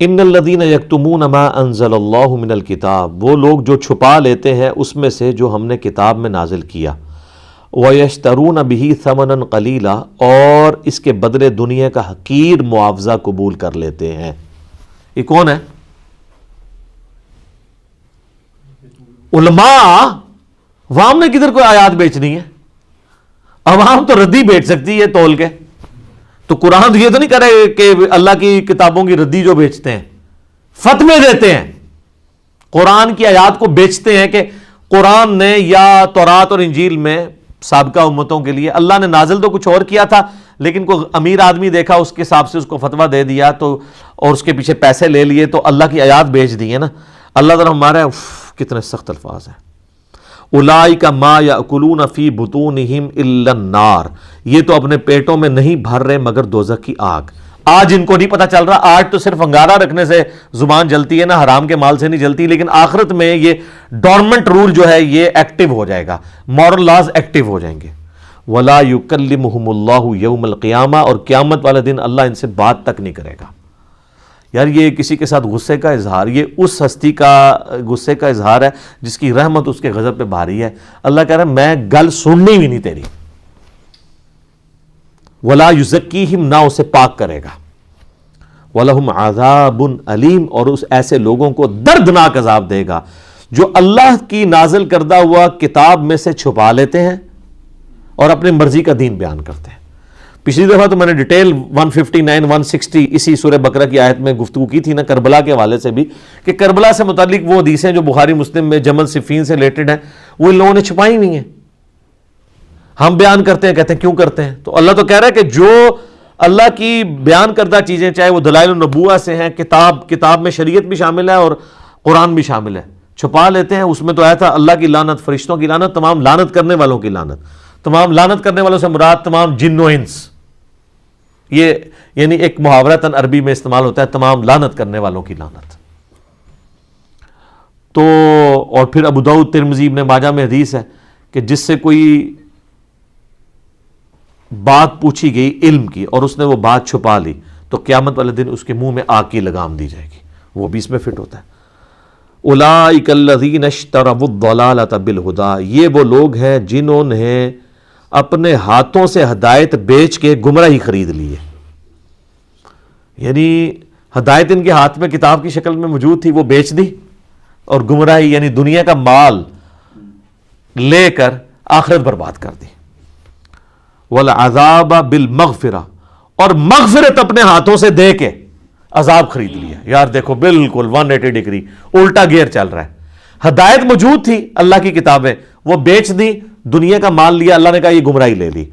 ان الذین یکتمون ما انزل اللہ من الکتاب، وہ لوگ جو چھپا لیتے ہیں اس میں سے جو ہم نے کتاب میں نازل کیا، وَيَشْتَرُونَ بِهِ ثَمَنًا قَلِيلًا، اور اس کے بدلے دنیا کا حقیر معاوضہ قبول کر لیتے ہیں۔ یہ کون ہے؟ علماء۔ عوام نے کدھر کوئی آیات بیچنی ہے؟ عوام تو ردی بیچ سکتی ہے تول کے، تو قرآن یہ تو نہیں کرے کہ اللہ کی کتابوں کی ردی جو بیچتے ہیں، فتوے دیتے ہیں، قرآن کی آیات کو بیچتے ہیں کہ قرآن نے یا تورات اور انجیل میں سابقہ امتوں کے لیے اللہ نے نازل تو کچھ اور کیا تھا، لیکن کوئی امیر آدمی دیکھا اس کے حساب سے اس کو فتویٰ دے دیا تو، اور اس کے پیچھے پیسے لے لیے تو اللہ کی آیات بیچ دی ہے نا۔ اللہ تعالیٰ ہمارے کتنے سخت الفاظ ہیں، اولئک ما یاکلون فی بطونہم الا النار، یہ تو اپنے پیٹوں میں نہیں بھر رہے مگر دوزخ کی آگ۔ آج ان کو نہیں پتہ چل رہا، آج تو صرف انگارہ رکھنے سے زبان جلتی ہے نا، حرام کے مال سے نہیں جلتی، لیکن آخرت میں یہ ڈورمنٹ رول جو ہے یہ ایکٹیو ہو جائے گا، مورل لاز ایکٹیو ہو جائیں گے۔ وَلَا يُكَلِّمُهُمُ اللَّهُ يَوْمَ الْقِيَامَةِ، اور قیامت والے دن اللہ ان سے بات تک نہیں کرے گا۔ یار یہ کسی کے ساتھ غصے کا اظہار، یہ اس ہستی کا غصے کا اظہار ہے جس کی رحمت اس کے غضب پہ بھاری ہے۔ اللہ کہہ رہا ہے میں گل سننی بھی نہیں تیری۔ وَلَا يُزَكِّيهِمْ، نہ اسے پاک کرے گا۔ وَلَهُمْ عَذَابٌ أَلِيمٌ، اور اس ایسے لوگوں کو دردناک عذاب دے گا جو اللہ کی نازل کردہ ہوا کتاب میں سے چھپا لیتے ہیں اور اپنی مرضی کا دین بیان کرتے ہیں۔ پچھلی دفعہ تو میں نے ڈیٹیل 159 160 اسی سورہ بقرہ کی آیت میں گفتگو کی تھی نا، کربلا کے حوالے سے بھی، کہ کربلا سے متعلق وہ حدیثیں جو بخاری مسلم میں جمل صفین سے ریلیٹڈ ہیں وہ ان لوگوں نے چھپائی ہوئی ہیں۔ ہم بیان کرتے ہیں، کہتے ہیں کیوں کرتے ہیں؟ تو اللہ تو کہہ رہا ہے کہ جو اللہ کی بیان کردہ چیزیں، چاہے وہ دلائل النبوہ سے ہیں، کتاب میں شریعت بھی شامل ہے اور قرآن بھی شامل ہے، چھپا لیتے ہیں۔ اس میں تو آیا تھا اللہ کی لعنت، فرشتوں کی لعنت، تمام لعنت کرنے والوں کی لعنت۔ تمام لعنت کرنے والوں سے مراد تمام جن و انس، یہ یعنی ایک محاورتاً عربی میں استعمال ہوتا ہے، تمام لعنت کرنے والوں کی لعنت۔ تو اور پھر ابو داؤد، ترمذی، ابن ماجہ میں حدیث ہے کہ جس سے کوئی بات پوچھی گئی علم کی اور اس نے وہ بات چھپا لی تو قیامت والے دن اس کے منہ میں آگ کی لگام دی جائے گی، وہ بھی اس میں فٹ ہوتا ہے۔ اولئک الذین اشتروا الضلالۃ بالہدی، یہ وہ لوگ ہیں جنہوں نے اپنے ہاتھوں سے ہدایت بیچ کے گمراہی خرید لی ہے۔ یعنی ہدایت ان کے ہاتھ میں کتاب کی شکل میں موجود تھی، وہ بیچ دی، اور گمراہی یعنی دنیا کا مال لے کر آخرت برباد کر دی۔ والعذاب بالمغفرہ، اور مغفرت اپنے ہاتھوں سے دے کے عذاب خرید لیا۔ یار دیکھو بالکل 180 ڈگری الٹا گیئر چل رہا ہے۔ ہدایت موجود تھی اللہ کی کتابیں، وہ بیچ دی، دنیا کا مال لیا، اللہ نے کہا یہ گمراہی لے لی،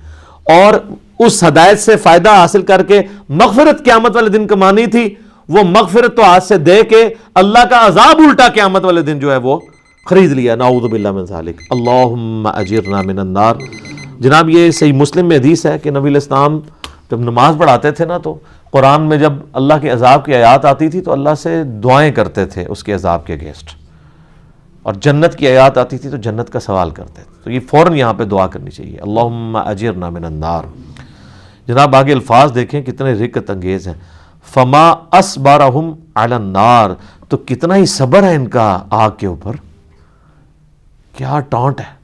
اور اس ہدایت سے فائدہ حاصل کر کے مغفرت قیامت والے دن کمانی تھی، وہ مغفرت تو ہاتھ سے دے کے اللہ کا عذاب الٹا قیامت والے دن جو ہے وہ خرید لیا۔ نعوذ باللہ من ذالک، اللہم اجرنا من النار۔ جناب یہ صحیح مسلم میں حدیث ہے کہ نبی علیہ السلام جب نماز پڑھاتے تھے نا، تو قرآن میں جب اللہ کے عذاب کی آیات آتی تھی تو اللہ سے دعائیں کرتے تھے اس کے عذاب کے اگینسٹ، اور جنت کی آیات آتی تھی تو جنت کا سوال کرتے تھے۔ تو یہ فوراً یہاں پہ دعا کرنی چاہیے، اللہم اجرنا من النار۔ جناب آگے الفاظ دیکھیں کتنے رقت انگیز ہیں، فما اصبرہم علی النار، تو کتنا ہی صبر ہے ان کا آگ کے اوپر۔ کیا ٹانٹ ہے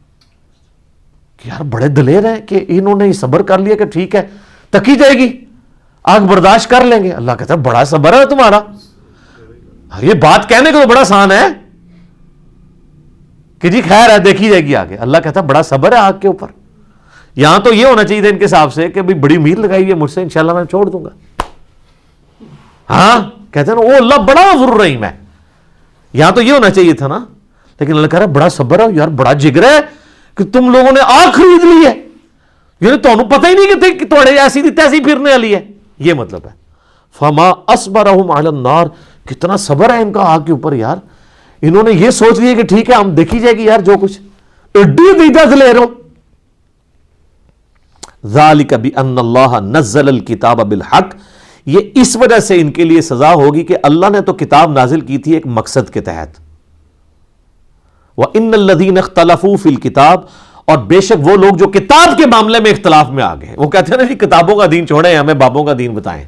کہ یار بڑے دلیر ہیں کہ انہوں نے صبر کر لیا کہ ٹھیک ہے تکی جائے گی، آگ برداشت کر لیں گے۔ اللہ کہتا ہے بڑا صبر ہے تمہارا، یہ بات کہنے کو تو بڑا آسان ہے کہ جی خیر ہے دیکھی جائے گی آگے۔ اللہ کہتا ہے بڑا صبر ہے آگ کے اوپر۔ یہاں تو یہ ہونا چاہیے تھا ان کے حساب سے کہ بھئی بڑی امید لگائی ہے مجھ سے، انشاءاللہ میں چھوڑ دوں گا۔ ہاں کہتے ہیں نا او اللہ بڑا غفور رحیم ہے، یہاں تو یہ ہونا چاہیے تھا نا، لیکن اللہ کہہ رہا ہے بڑا صبر ہے، یار بڑا جگر ہے کہ تم لوگوں نے آگ خرید لی ہے، یعنی تمہیں پتہ ہی نہیں کہ تھوڑے ایسی تھی تیسی پھرنے والی ہے، یہ مطلب ہے۔ فما اصبرہم علی النار، کتنا صبر ہے ان کا آگ کے اوپر یار۔ انہوں نے یہ سوچ لیا کہ ٹھیک ہے ہم دیکھی جائے گی یار جو کچھ، ایڈی دیدہ سے لے رہا ہوں۔ ذالک بان اللہ نزل الکتاب بالحق، یہ اس وجہ سے ان کے لیے سزا ہوگی کہ اللہ نے تو کتاب نازل کی تھی ایک مقصد کے تحت۔ وَإِنَّ الَّذِينَ اخْتَلَفُوا فِي الْكِتَابِ، اور بے شک وہ لوگ جو کتاب کے معاملے میں اختلاف میں آ گئے، وہ کہتے ہیں نا جی کتابوں کا دین چھوڑیں ہمیں بابوں کا دین بتائیں،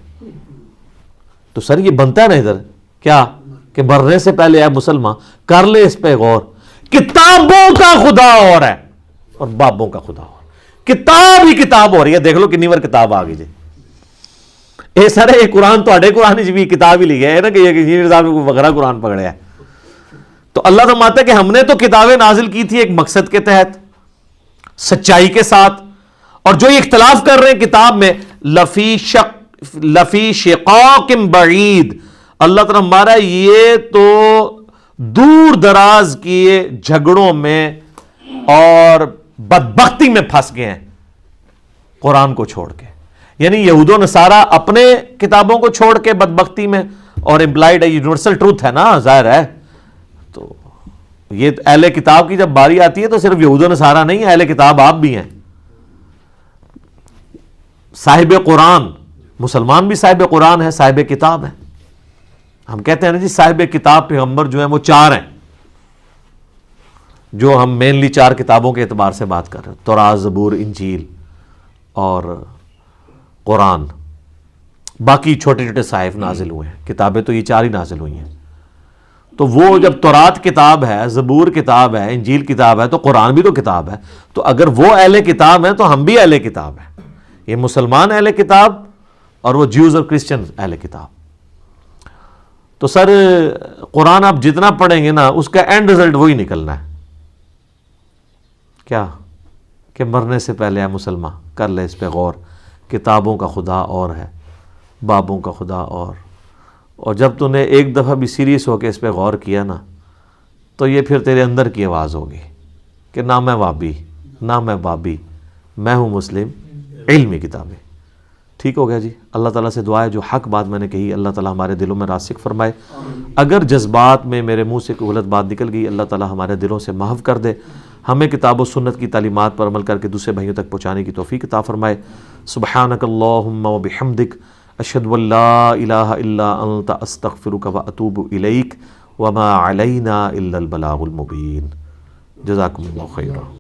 تو سر یہ بنتا ہے نا ادھر کیا کہ مرنے سے پہلے اے مسلمان کر لے اس پہ غور، کتابوں کا خدا اور ہے اور بابوں کا خدا اور، کتاب ہی کتاب ہو رہی ہے. دیکھ لو کنی بار کتاب آ گئی جی. اے سر یہ قرآن تو قرآن بھی کتاب ہی لکھی ہے نا کہ یہ انجینئر صاحب کو وغیرہ قرآن پکڑے ہے. تو اللہ فرماتا ہے کہ ہم نے تو کتابیں نازل کی تھی ایک مقصد کے تحت، سچائی کے ساتھ، اور جو یہ اختلاف کر رہے ہیں کتاب میں لفی شقاق بعید، اللہ تعالیٰ ہمارا یہ تو دور دراز کیے جھگڑوں میں اور بدبختی میں پھنس گئے ہیں قرآن کو چھوڑ کے. یعنی یہود و نصارہ اپنے کتابوں کو چھوڑ کے بدبختی میں، اور امپلائڈ ہے یونیورسل ٹروتھ ہے نا، ظاہر ہے. تو یہ اہل کتاب کی جب باری آتی ہے تو صرف یہود و نصارہ نہیں، اہل کتاب آپ بھی ہیں. صاحب قرآن، مسلمان بھی صاحب قرآن ہے، صاحب کتاب ہے. ہم کہتے ہیں نا جی صاحب کتاب پیغمبر جو ہیں وہ 4 ہیں، جو ہم مینلی 4 کتابوں کے اعتبار سے بات کر رہے ہیں، تورات، زبور، انجیل اور قرآن. باقی چھوٹے چھوٹے صحائف نازل ہوئے ہیں، کتابیں تو یہ 4 ہی نازل ہوئی ہیں. تو وہ جب تورات کتاب ہے، زبور کتاب ہے، انجیل کتاب ہے، تو قرآن بھی تو کتاب ہے. تو اگر وہ اہل کتاب ہیں تو ہم بھی اہل کتاب ہیں. یہ مسلمان اہل کتاب اور وہ جیوز اور کرسچن اہل کتاب. تو سر قرآن آپ جتنا پڑھیں گے نا اس کا اینڈ رزلٹ وہی نکلنا ہے. کیا کہ مرنے سے پہلے ہے مسلمان کر لے اس پہ غور، کتابوں کا خدا اور ہے، بابوں کا خدا اور جب تو نے ایک دفعہ بھی سیریس ہو کے اس پہ غور کیا نا تو یہ پھر تیرے اندر کی آواز ہوگی کہ نہ میں وابی نہ میں بابی، میں ہوں مسلم، علمی کتابیں. ٹھیک ہو گیا جی. اللہ تعالیٰ سے دعا ہے جو حق بات میں نے کہی اللہ تعالیٰ ہمارے دلوں میں راسخ فرمائے. اگر جذبات میں میرے منہ سے کوئی غلط بات نکل گئی اللہ تعالیٰ ہمارے دلوں سے محو کر دے. ہمیں کتاب و سنت کی تعلیمات پر عمل کر کے دوسرے بھائیوں تک پہنچانے کی توفیق عطا فرمائے. سبحانک اللہم و بحمدک، اشہد ان لا الہ الا انت، استغفرک و اتوب الیک، وما علینا الا البلاغ المبین. جزاکم اللہ خیرا.